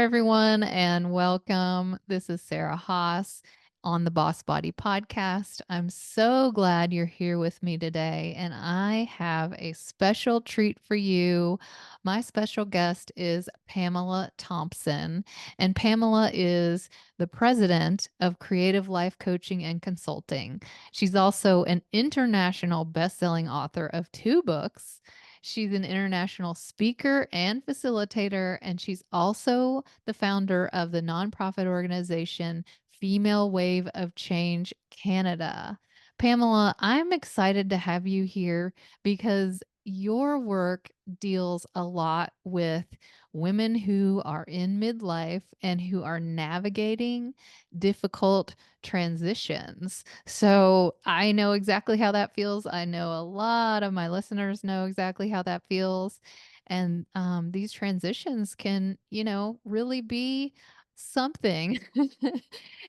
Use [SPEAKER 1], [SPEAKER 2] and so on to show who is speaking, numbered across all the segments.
[SPEAKER 1] everyone, and welcome. This is Sarah Haas on the Boss Body Podcast. I'm so glad you're here with me today, and I have a special treat for you. My special guest is Pamela Thompson, and Pamela is the president of Creative Life Coaching and Consulting. She's also an international best-selling author of 2 books. She's an international speaker and facilitator, and she's also the founder of the nonprofit organization Female Wave of Change Canada. Pamela, I'm excited to have you here because your work deals a lot with women who are in midlife and who are navigating difficult transitions. So I know exactly how that feels. I know a lot of my listeners know exactly how that feels. And these transitions can, really be something.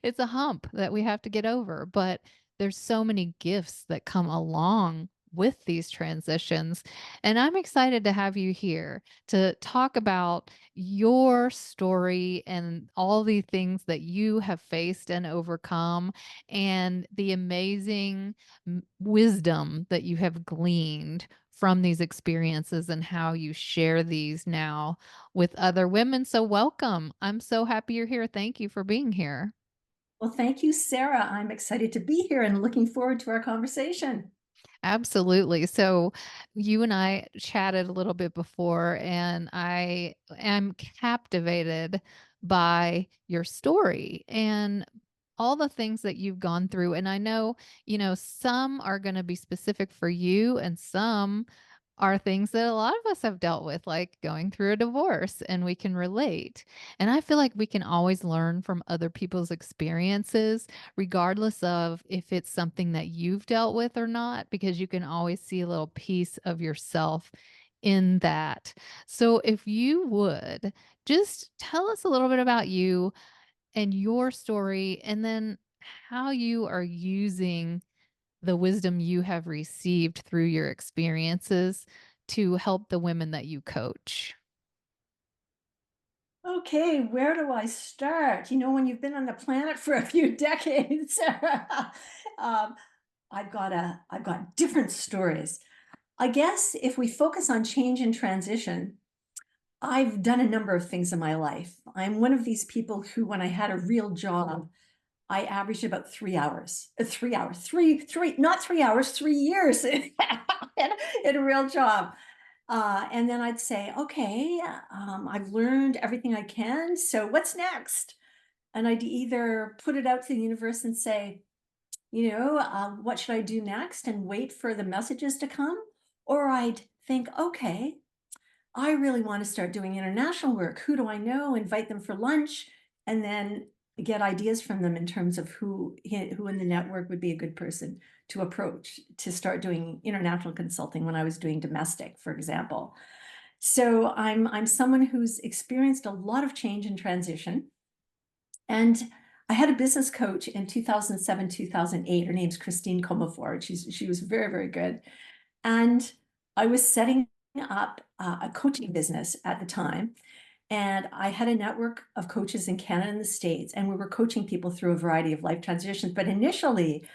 [SPEAKER 1] It's a hump that we have to get over, but there's so many gifts that come along with these transitions. And I'm excited to have you here to talk about your story and all the things that you have faced and overcome and the amazing wisdom that you have gleaned from these experiences and how you share these now with other women. So, welcome. I'm so happy you're here. Thank you for being here.
[SPEAKER 2] Well, thank you, Sarah. I'm excited to be here and looking forward to our conversation.
[SPEAKER 1] Absolutely. So you and I chatted a little bit before, and I am captivated by your story and all the things that you've gone through. And I know, some are going to be specific for you, and some are things that a lot of us have dealt with, like going through a divorce, and we can relate. And I feel like we can always learn from other people's experiences, regardless of if it's something that you've dealt with or not, because you can always see a little piece of yourself in that. So, if you would just tell us a little bit about you and your story, and then how you are using the wisdom you have received through your experiences to help the women that you coach.
[SPEAKER 2] Okay, where do I start? When you've been on the planet for a few decades, Sarah, um, I've got different stories. I guess if we focus on change and transition, I've done a number of things in my life. I'm one of these people who, when I had a real job, I averaged about 3 hours, 3 hours, not 3 hours, 3 years in a real job. And then I'd say, okay, I've learned everything I can. So what's next? And I'd either put it out to the universe and say, what should I do next and wait for the messages to come? Or I'd think, okay, I really want to start doing international work. Who do I know? Invite them for lunch and then get ideas from them in terms of who in the network would be a good person to approach to start doing international consulting when I was doing domestic, for example. So I'm someone who's experienced a lot of change and transition. And I had a business coach in 2007, 2008. Her name's Christine Comafort. She was very, very good. And I was setting up a coaching business at the time. And I had a network of coaches in Canada and the States, and we were coaching people through a variety of life transitions. But initially,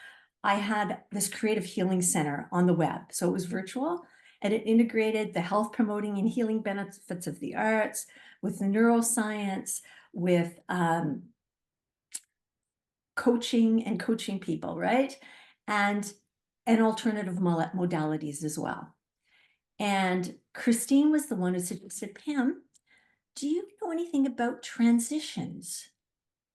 [SPEAKER 2] I had this creative healing center on the web. So it was virtual, and it integrated the health promoting and healing benefits of the arts with the neuroscience, with coaching and coaching people, right? And alternative modalities as well. And Christine was the one who said, Pam, do you know anything about transitions?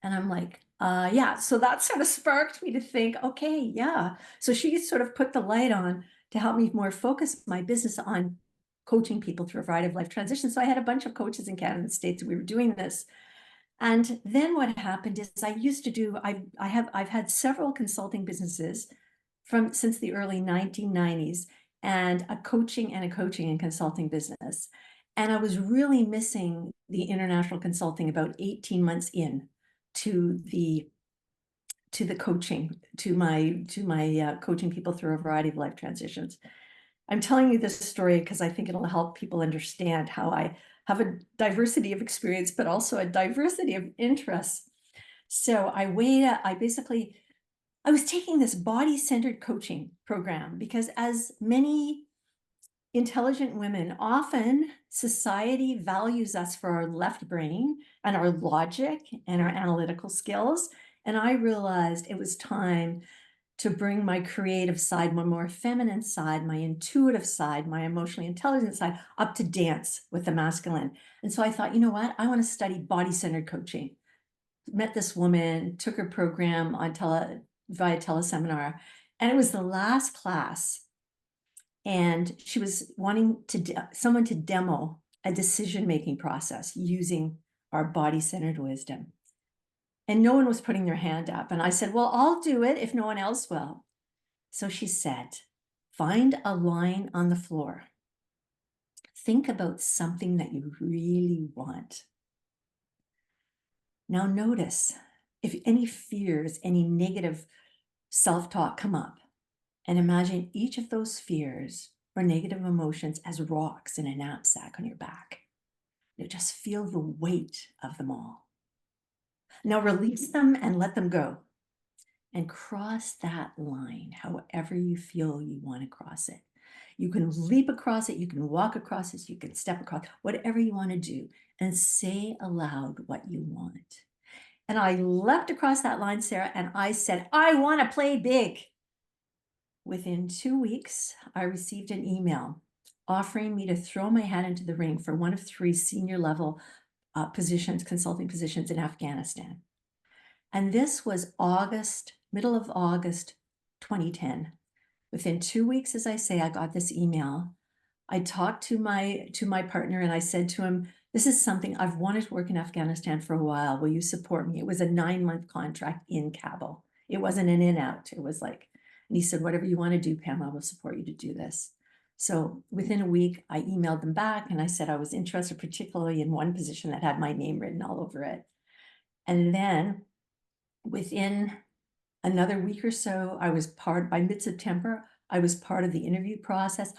[SPEAKER 2] And I'm like, yeah. So that sort of sparked me to think, okay, yeah. So she sort of put the light on to help me more focus my business on coaching people through a variety of life transitions. So I had a bunch of coaches in Canada and the States. We were doing this. And then what happened is I've had several consulting businesses from since the early 1990s and a coaching and consulting business. And I was really missing the international consulting about 18 months in to the coaching, to my coaching people through a variety of life transitions. I'm telling you this story because I think it'll help people understand have a diversity of experience, but also a diversity of interests. So I was taking this body-centered coaching program because, as many intelligent women, often society values us for our left brain and our logic and our analytical skills. And I realized it was time to bring my creative side, my more feminine side, my intuitive side, my emotionally intelligent side up to dance with the masculine. And so I thought, you know what? I want to study body-centered coaching. Met this woman, took her program on via teleseminar, and it was the last class. And she was wanting someone to demo a decision-making process using our body-centered wisdom. And no one was putting their hand up. And I said, well, I'll do it if no one else will. So she said, find a line on the floor. Think about something that you really want. Now notice if any fears, any negative self-talk come up, and imagine each of those fears or negative emotions as rocks in a knapsack on your back. You just feel the weight of them all. Now release them and let them go. And cross that line however you feel you want to cross it. You can leap across it, you can walk across it, you can step across, whatever you want to do, and say aloud what you want. And I leapt across that line, Sarah, and I said, I want to play big. Within 2 weeks, I received an email offering me to throw my hat into the ring for one of 3 senior level positions, consulting positions in Afghanistan. And this was middle of August 2010. Within 2 weeks, as I say, I got this email. I talked to my partner and I said to him, this is something I've wanted to work in Afghanistan for a while. Will you support me? It was a 9-month contract in Kabul. It wasn't an in-out. It was like, and he said, whatever you want to do, Pam, I will support you to do this. So within a week, I emailed them back and I said I was interested particularly in one position that had my name written all over it. And then within another week or so, by mid-September, I was part of the interview process.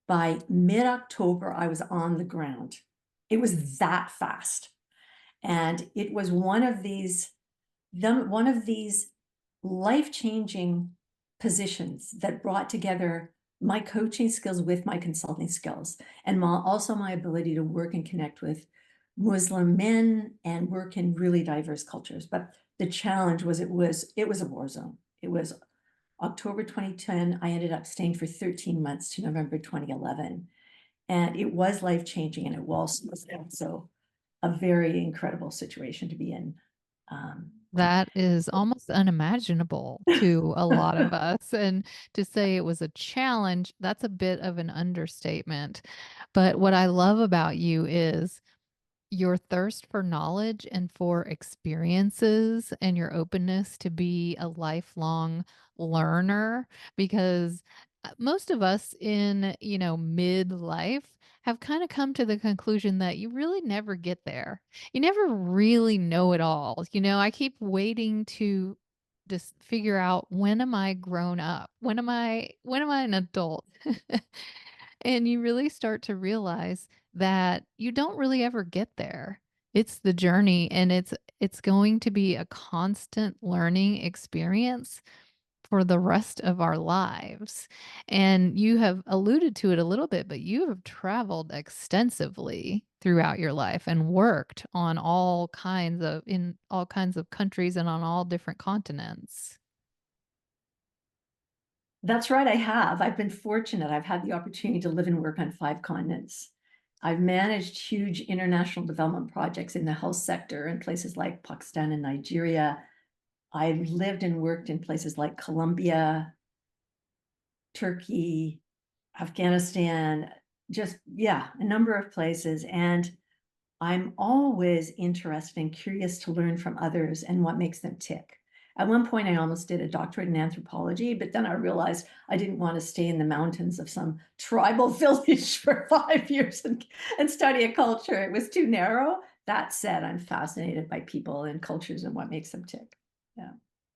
[SPEAKER 2] By mid-October, I was on the ground. It was that fast. And it was one of these life-changing positions that brought together my coaching skills with my consulting skills, and also my ability to work and connect with Muslim men and work in really diverse cultures. But the challenge was it was a war zone. It was October 2010. I ended up staying for 13 months to November 2011. And it was life-changing, and it was also a very incredible situation to be in.
[SPEAKER 1] That is almost unimaginable to a lot of us. And to say it was a challenge, that's a bit of an understatement. But what I love about you is your thirst for knowledge and for experiences and your openness to be a lifelong learner, because most of us in, midlife have kind of come to the conclusion that you really never get there. You never really know it all. I keep waiting to just figure out, when am I grown up? When am I an adult? And you really start to realize that you don't really ever get there. It's the journey, and it's going to be a constant learning experience for the rest of our lives. And you have alluded to it a little bit, but you have traveled extensively throughout your life and worked in all kinds of countries and on all different continents.
[SPEAKER 2] That's right, I have. I've been fortunate. I've had the opportunity to live and work on 5 continents. I've managed huge international development projects in the health sector in places like Pakistan and Nigeria. I've lived and worked in places like Colombia, Turkey, Afghanistan, just, yeah, a number of places. And I'm always interested and curious to learn from others and what makes them tick. At one point, I almost did a doctorate in anthropology, but then I realized I didn't want to stay in the mountains of some tribal village for 5 years and study a culture. It was too narrow. That said, I'm fascinated by people and cultures and what makes them tick. Yeah.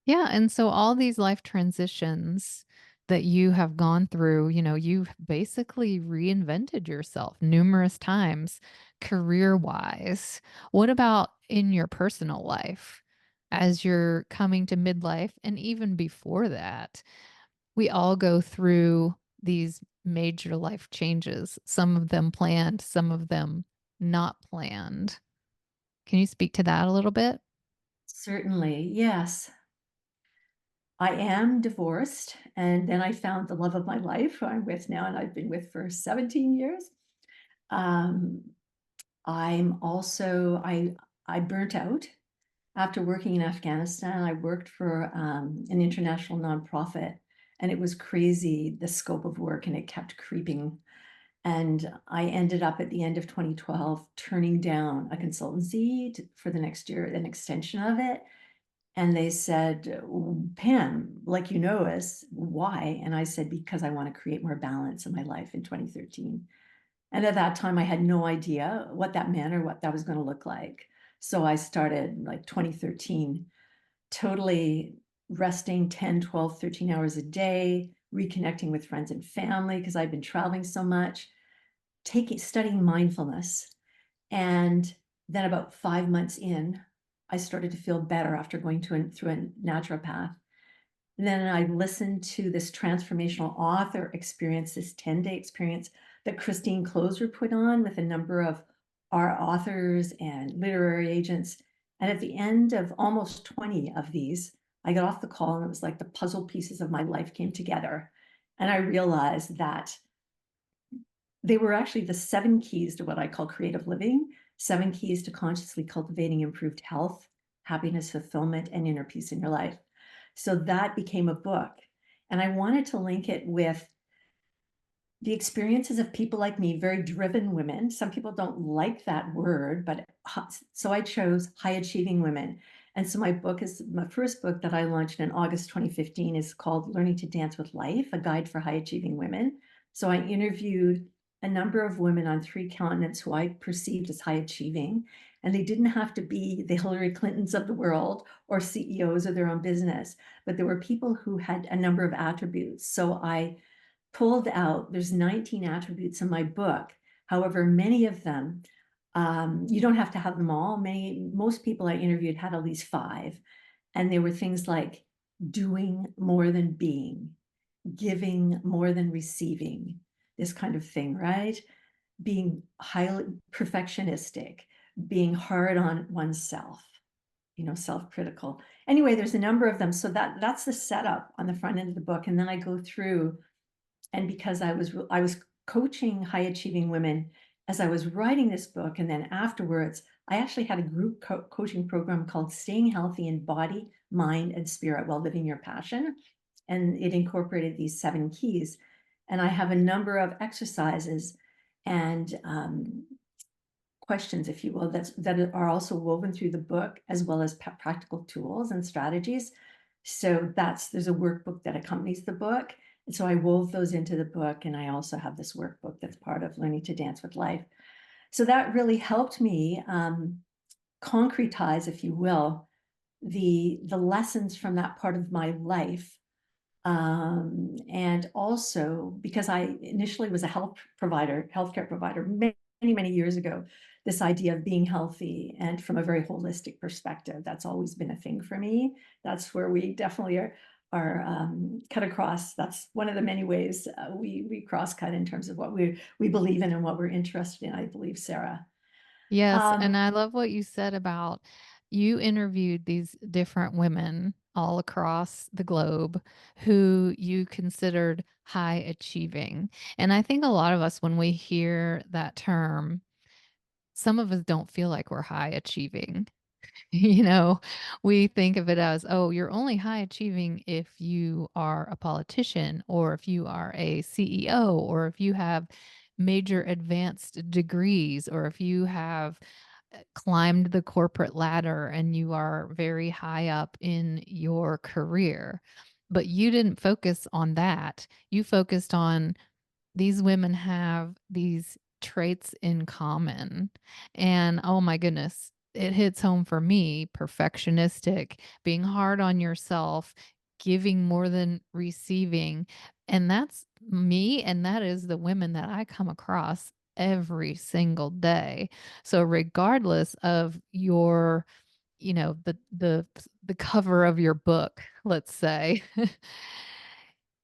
[SPEAKER 1] Yeah, and so all these life transitions that you have gone through, you've basically reinvented yourself numerous times career wise. What about in your personal life as you're coming to midlife and even before that? We all go through these major life changes, some of them planned, some of them not planned. Can you speak to that a little bit?
[SPEAKER 2] Certainly, yes. I am divorced, and then I found the love of my life, who I'm with now, and I've been with for 17 years. Um, I'm also I burnt out after working in Afghanistan. I worked for an international nonprofit, and it was crazy, the scope of work, and it kept creeping. And I ended up at the end of 2012 turning down a consultancy for the next year, an extension of it. And they said, Pam, like you know us, why? And I said, because I want to create more balance in my life in 2013. And at that time, I had no idea what that meant or what that was going to look like. So I started like 2013, totally resting 10, 12, 13 hours a day, reconnecting with friends and family because I've been traveling so much, studying mindfulness. And then about 5 months in, I started to feel better after going through a naturopath. And then I listened to this transformational author experience, this 10-day experience that Christine Closer put on with a number of our authors and literary agents. And at the end of almost 20 of these, I got off the call and it was like the puzzle pieces of my life came together. And I realized that they were actually the 7 keys to what I call creative living, 7 keys to consciously cultivating improved health, happiness, fulfillment, and inner peace in your life. So that became a book. And I wanted to link it with the experiences of people like me, very driven women. Some people don't like that word, but so I chose high achieving women. And so my first book that I launched in August 2015 is called Learning to Dance with Life, a guide for high achieving women. So I interviewed a number of women on 3 continents who I perceived as high achieving. And they didn't have to be the Hillary Clintons of the world or CEOs of their own business, but there were people who had a number of attributes. So I pulled out, there's 19 attributes in my book. However, many of them, you don't have to have them all. Most people I interviewed had at least 5. And they were things like doing more than being, giving more than receiving, this kind of thing, right? Being highly perfectionistic, being hard on oneself, self-critical. Anyway, there's a number of them. So that's the setup on the front end of the book. And then I go through, and because I was coaching high achieving women as I was writing this book, and then afterwards I actually had a group coaching program called Staying Healthy in Body, Mind, and Spirit While Living Your Passion, and it incorporated these 7 keys. And I have a number of exercises and questions, if you will, that are also woven through the book, as well as practical tools and strategies. So there's a workbook that accompanies the book. And so I wove those into the book. And I also have this workbook that's part of Learning to Dance with Life. So that really helped me concretize, if you will, the lessons from that part of my life. And also because I initially was a healthcare provider many, many years ago, this idea of being healthy and from a very holistic perspective, that's always been a thing for me. That's where we definitely are cut across. That's one of the many ways we cross cut in terms of what we believe in and what we're interested in, I believe, Sarah.
[SPEAKER 1] Yes,
[SPEAKER 2] Um,
[SPEAKER 1] and I love what you said about you interviewed these different women all across the globe who you considered high achieving. And I think a lot of us, when we hear that term, some of us don't feel like we're high achieving. You know, we think of it as, oh, you're only high achieving if you are a politician or if you are a CEO or if you have major advanced degrees or if you have climbed the corporate ladder and you are very high up in your career. But you didn't focus on that. You focused on these women have these traits in common. And oh my goodness, it hits home for me, perfectionistic, being hard on yourself, giving more than receiving. And that's me, and that is the women that I come across every single day. So regardless of your, the cover of your book, let's say,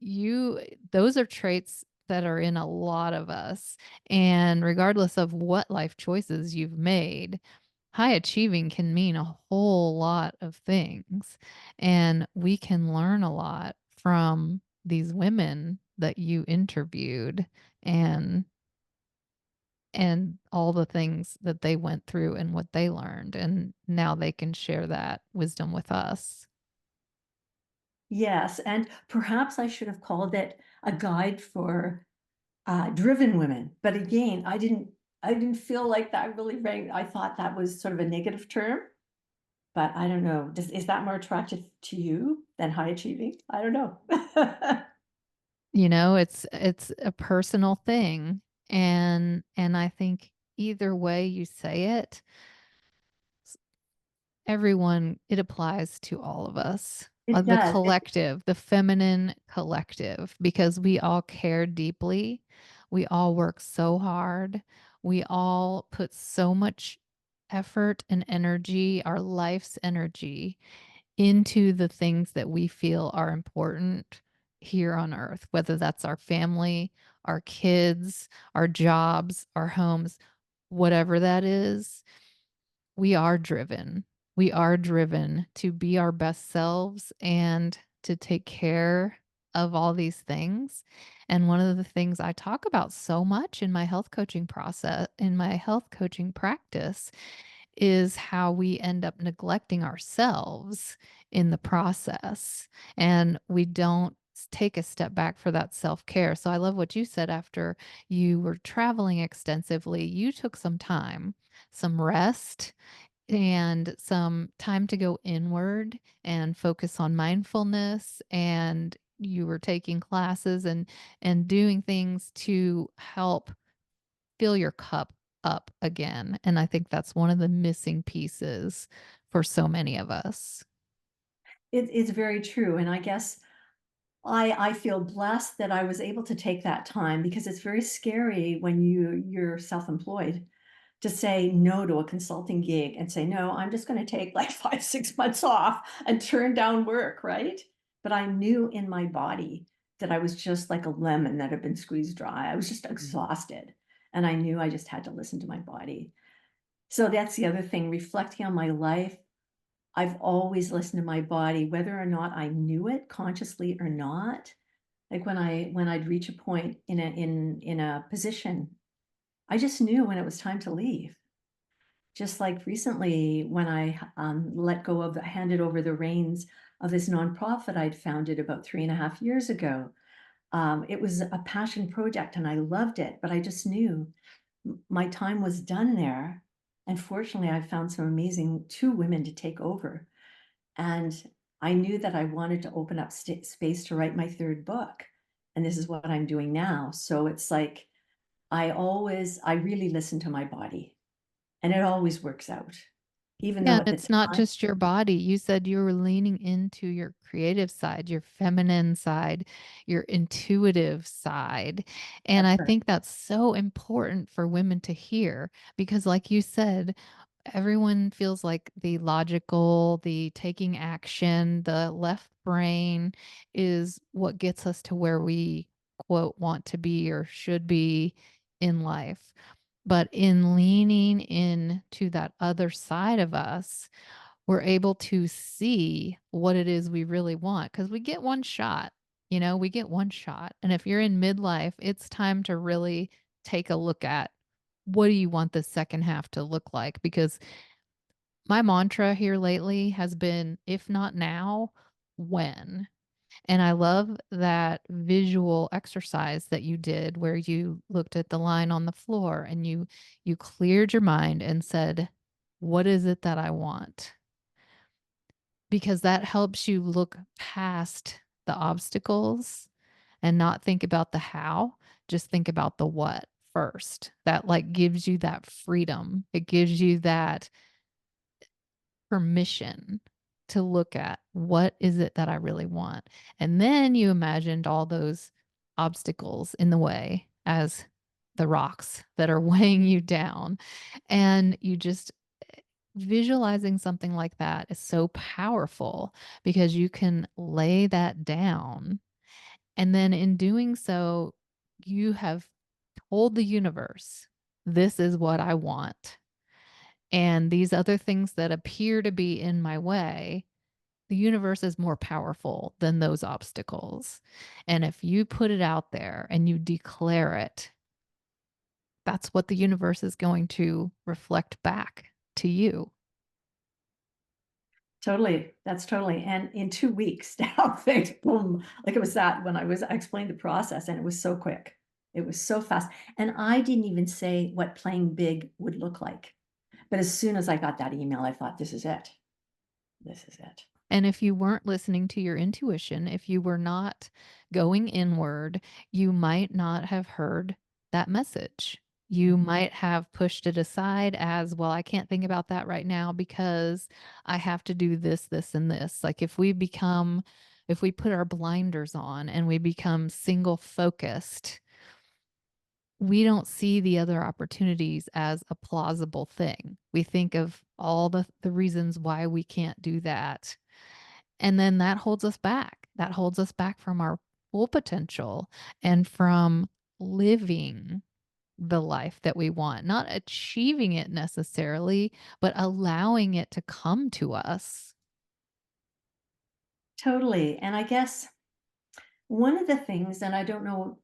[SPEAKER 1] you those are traits that are in a lot of us. And regardless of what life choices you've made, high achieving can mean a whole lot of things. And we can learn a lot from these women that you interviewed, and all the things that they went through and what they learned. And now they can share that wisdom with us.
[SPEAKER 2] Yes, and perhaps I should have called it a guide for driven women. But again, I didn't feel like that really rang. I thought that was sort of a negative term, but I don't know. Is that more attractive to you than high achieving? I don't know.
[SPEAKER 1] It's a personal thing. And I think either way you say it, everyone, it applies to all of us.
[SPEAKER 2] It
[SPEAKER 1] The
[SPEAKER 2] does.
[SPEAKER 1] collective, the feminine collective, because we all care deeply. We all work so hard. We all put so much effort and energy, our life's energy, into the things that we feel are important here on earth, whether that's our family, our kids, our jobs, our homes, whatever that is. We are driven. We are driven to be our best selves and to take care of all these things. And one of the things I talk about so much in my health coaching process, in my health coaching practice, is how we end up neglecting ourselves in the process. And we don't take a step back for that self care. So I love what you said after you were traveling extensively. You took some time, some rest, and some time to go inward and focus on mindfulness, and you were taking classes and doing things to help fill your cup up again. And I think that's one of the missing pieces for so many of us.
[SPEAKER 2] It's very true. And I guess I feel blessed that I was able to take that time because it's very scary when you're self-employed to say no to a consulting gig and say, no, I'm just going to take like 5, 6 months off and turn down work, right? But I knew in my body that I was just like a lemon that had been squeezed dry. I was just exhausted. And I knew I just had to listen to my body. So that's the other thing, reflecting on my life. I've always listened to my body, whether or not I knew it consciously or not. Like when I'd reach a point in a position, I just knew when it was time to leave. Just like recently when I let go of, handed over the reins of this nonprofit I'd founded about 3.5 years ago. It was a passion project and I loved it, but I just knew my time was done there. And fortunately, I found some amazing two women to take over. And I knew that I wanted to open up space to write my third book. And this is what I'm doing now. So it's like I really listen to my body and it always works out, even
[SPEAKER 1] Yeah,
[SPEAKER 2] though
[SPEAKER 1] and
[SPEAKER 2] at the
[SPEAKER 1] it's not
[SPEAKER 2] time,
[SPEAKER 1] just your body. You said you were leaning into your creative side, your feminine side, your intuitive side. And
[SPEAKER 2] that's
[SPEAKER 1] I
[SPEAKER 2] right.
[SPEAKER 1] think that's so important for women to hear because, like you said, everyone feels like the logical, the taking action, the left brain is what gets us to where we, quote, want to be or should be in life. But in leaning into that other side of us, we're able to see what it is we really want because we get one shot. We get one shot. And if you're in midlife, it's time to really take a look at what do you want the second half to look like? Because my mantra here lately has been if not now, when? And I love that visual exercise that you did where you looked at the line on the floor and you cleared your mind and said, "What is it that I want?" Because that helps you look past the obstacles and not think about the how, just think about the what first. That like gives you that freedom. It gives you that permission to look at what is it that I really want. And then you imagined all those obstacles in the way as the rocks that are weighing you down. And you just visualizing something like that is so powerful because you can lay that down. And then in doing so, you have told the universe, this is what I want. And these other things that appear to be in my way, the universe is more powerful than those obstacles. And if you put it out there and you declare it, that's what the universe is going to reflect back to you.
[SPEAKER 2] Totally. That's totally. And in 2 weeks now, things, boom, like it was that when I explained the process and it was so quick. It was so fast. And I didn't even say what playing big would look like. But as soon as I got that email, I thought, this is it. This is it.
[SPEAKER 1] And if you weren't listening to your intuition, if you were not going inward, you might not have heard that message. You might have pushed it aside as, well, I can't think about that right now because I have to do this, this, and this. Like if we put our blinders on and we become single focused, we don't see the other opportunities as a plausible thing. We think of all the reasons why we can't do that. And then that holds us back. That holds us back from our full potential and from living the life that we want, not achieving it necessarily, but allowing it to come to us.
[SPEAKER 2] Totally. And I guess one of the things, and I don't know,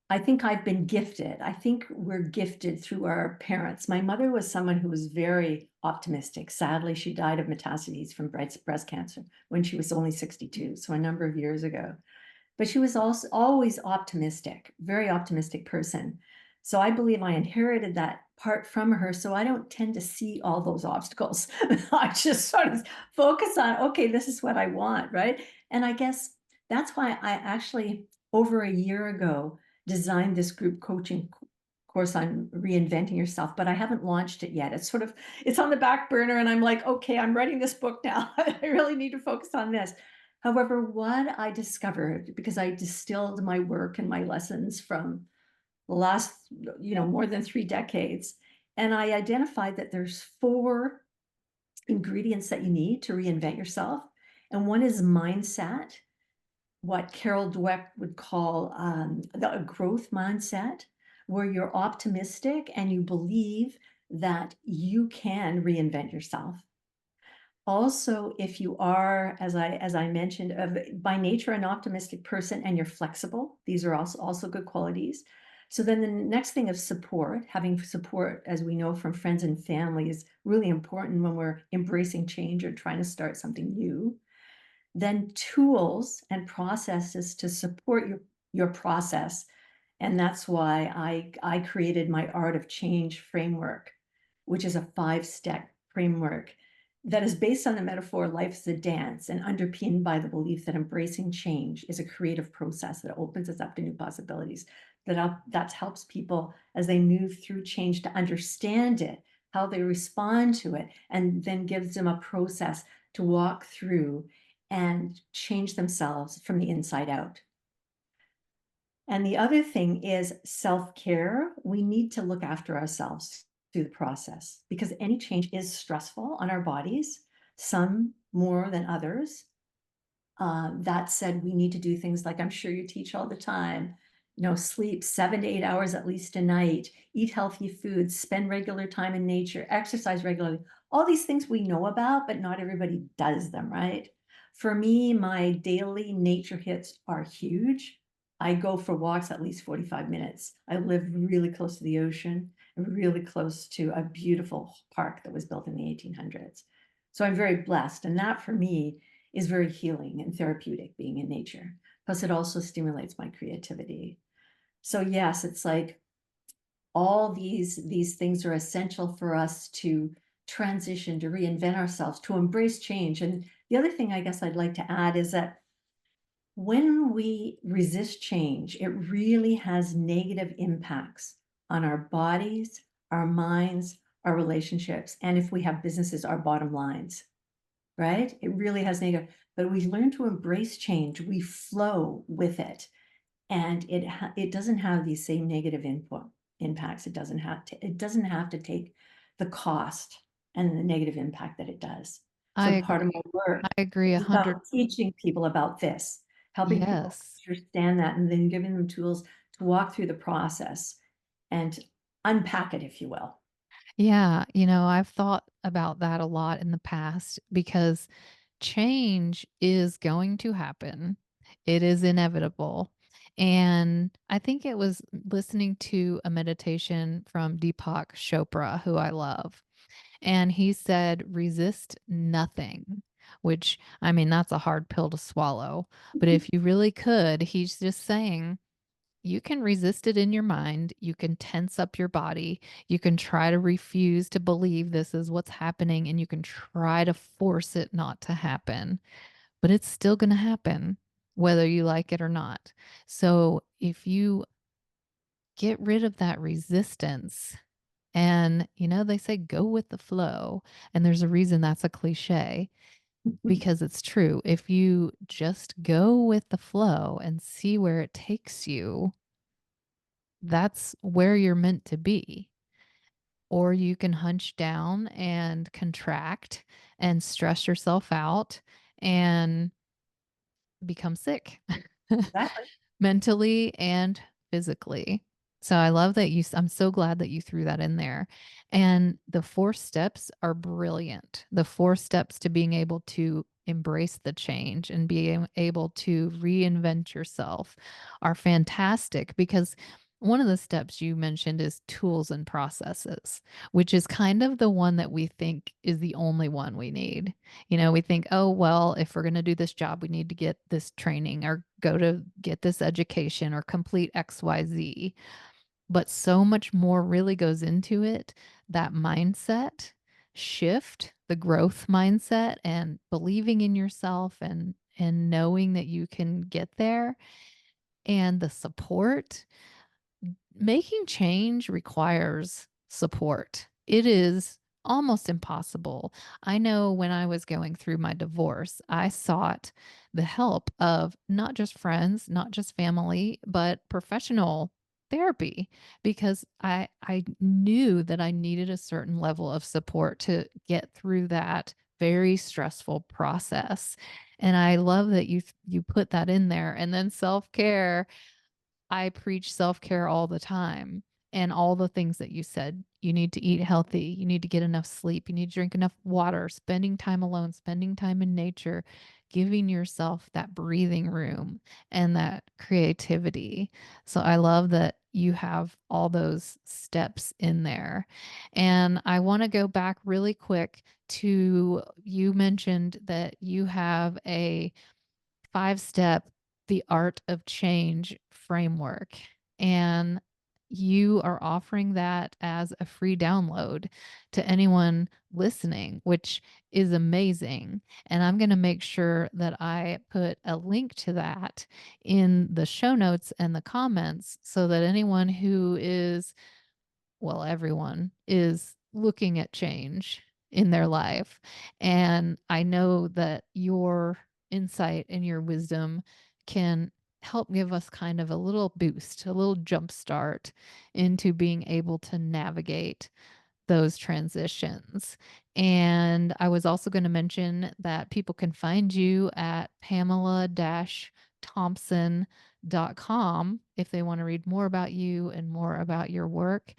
[SPEAKER 2] I think I've been gifted. I think we're gifted through our parents. My mother was someone who was very optimistic. Sadly, she died of metastases from breast cancer when she was only 62, so a number of years ago. But she was also always optimistic, very optimistic person. So I believe I inherited that part from her. So I don't tend to see all those obstacles. I just sort of focus on, okay, this is what I want, right? And I guess that's why I actually, over a year ago, designed this group coaching course on reinventing yourself, but I haven't launched it yet. It's on the back burner and I'm like, okay, I'm writing this book now. I really need to focus on this. However, what I discovered, because I distilled my work and my lessons from the last, more than 3 decades, and I identified that there's 4 ingredients that you need to reinvent yourself. And one is mindset, what Carol Dweck would call a growth mindset, where you're optimistic and you believe that you can reinvent yourself. Also, if you are, as I mentioned, by nature an optimistic person and you're flexible, these are also good qualities. So then the next thing of support, having support, as we know from friends and family, is really important when we're embracing change or trying to start something new. Then tools and processes to support your process. And that's why I created my Art of Change framework, which is a 5-step framework that is based on the metaphor life is a dance and underpinned by the belief that embracing change is a creative process that opens us up to new possibilities, that helps people as they move through change to understand it, how they respond to it, and then gives them a process to walk through and change themselves from the inside out. And the other thing is self-care. We need to look after ourselves through the process because any change is stressful on our bodies, some more than others. That said, we need to do things like I'm sure you teach all the time, sleep 7 to 8 hours at least a night, eat healthy foods, spend regular time in nature, exercise regularly. All these things we know about, but not everybody does them, right? For me, my daily nature hits are huge. I go for walks at least 45 minutes. I live really close to the ocean, really close to a beautiful park that was built in the 1800s. So I'm very blessed. And that for me is very healing and therapeutic, being in nature. Plus, it also stimulates my creativity. So yes, it's like all these things are essential for us to transition, to reinvent ourselves, to embrace change. And the other thing I guess I'd like to add is that when we resist change, it really has negative impacts on our bodies, our minds, our relationships, and if we have businesses, our bottom lines. right? It really has negative, but we learn to embrace change. We flow with it, and it doesn't have these same negative input impacts. It doesn't have to take the cost and the negative impact that it does.
[SPEAKER 1] I
[SPEAKER 2] So part of
[SPEAKER 1] agree.
[SPEAKER 2] my work
[SPEAKER 1] I agree
[SPEAKER 2] is about
[SPEAKER 1] 100.
[SPEAKER 2] teaching people about this, helping people
[SPEAKER 1] Yes.
[SPEAKER 2] understand that, and then giving them tools to walk through the process and unpack it, if you will.
[SPEAKER 1] Yeah, I've thought about that a lot in the past because change is going to happen. It is inevitable. And I think it was listening to a meditation from Deepak Chopra, who I love. And he said, resist nothing, which, I mean, that's a hard pill to swallow. But if you really could, he's just saying, you can resist it in your mind. You can tense up your body. You can try to refuse to believe this is what's happening, and you can try to force it not to happen, but it's still going to happen, whether you like it or not. So if you get rid of that resistance, and they say go with the flow, and there's a reason that's a cliche because it's true. If you just go with the flow and see where it takes you, that's where you're meant to be. Or you can hunch down and contract and stress yourself out and become sick
[SPEAKER 2] Exactly.
[SPEAKER 1] mentally and physically. So I love that I'm so glad that you threw that in there. And the 4 steps are brilliant. The 4 steps to being able to embrace the change and being able to reinvent yourself are fantastic because one of the steps you mentioned is tools and processes, which is kind of the one that we think is the only one we need. We think, oh, well, if we're going to do this job, we need to get this training or go to get this education or complete XYZ. But so much more really goes into it. That mindset shift, the growth mindset, and believing in yourself and knowing that you can get there, and the support. Making change requires support. It is almost impossible. I know when I was going through my divorce, I sought the help of not just friends, not just family, but professional therapy because I knew that I needed a certain level of support to get through that very stressful process. And I love that you put that in there. And then self-care, I preach self care all the time, and all the things that you said. You need to eat healthy. You need to get enough sleep. You need to drink enough water, spending time alone, spending time in nature, giving yourself that breathing room and that creativity. So I love that you have all those steps in there. And I want to go back really quick to you mentioned that you have a 5 step The Art of Change framework. And you are offering that as a free download to anyone listening, which is amazing. And I'm going to make sure that I put a link to that in the show notes and the comments so that anyone who is, well, everyone is looking at change in their life. And I know that your insight and your wisdom can help give us kind of a little boost, a little jump start into being able to navigate those transitions. And I was also going to mention that people can find you at Thompson.com if they want to read more about you and more about your work.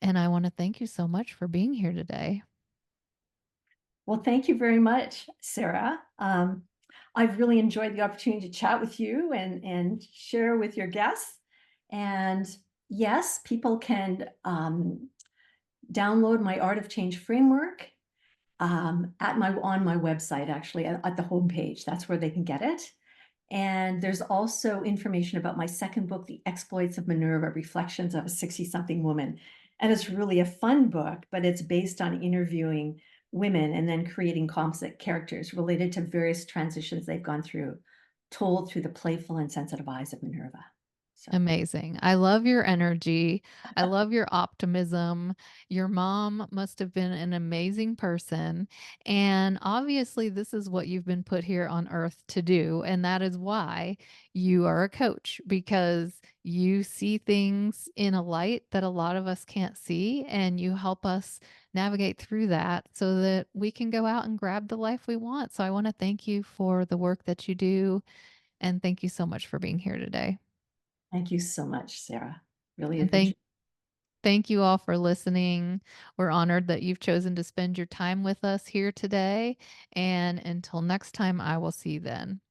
[SPEAKER 1] And I want to thank you so much for being here today.
[SPEAKER 2] Well, thank you very much, Sarah. I've really enjoyed the opportunity to chat with you and share with your guests. And yes, people can download my Art of Change framework on my website, actually, at the homepage. That's where they can get it. And there's also information about my second book, The Exploits of Minerva, Reflections of a 60-something Woman. And it's really a fun book, but it's based on interviewing women and then creating composite characters related to various transitions they've gone through, told through the playful and sensitive eyes of Minerva. So
[SPEAKER 1] Amazing. I love your energy. I love your optimism. Your mom must have been an amazing person. And obviously, this is what you've been put here on earth to do. And that is why you are a coach, because you see things in a light that a lot of us can't see. And you help us navigate through that so that we can go out and grab the life we want. So I want to thank you for the work that you do. And thank you so much for being here today.
[SPEAKER 2] thank you so much, Sarah. Really
[SPEAKER 1] And
[SPEAKER 2] appreciate
[SPEAKER 1] thank you all for listening. We're honored that you've chosen to spend your time with us here today. And until next time, I will see you then.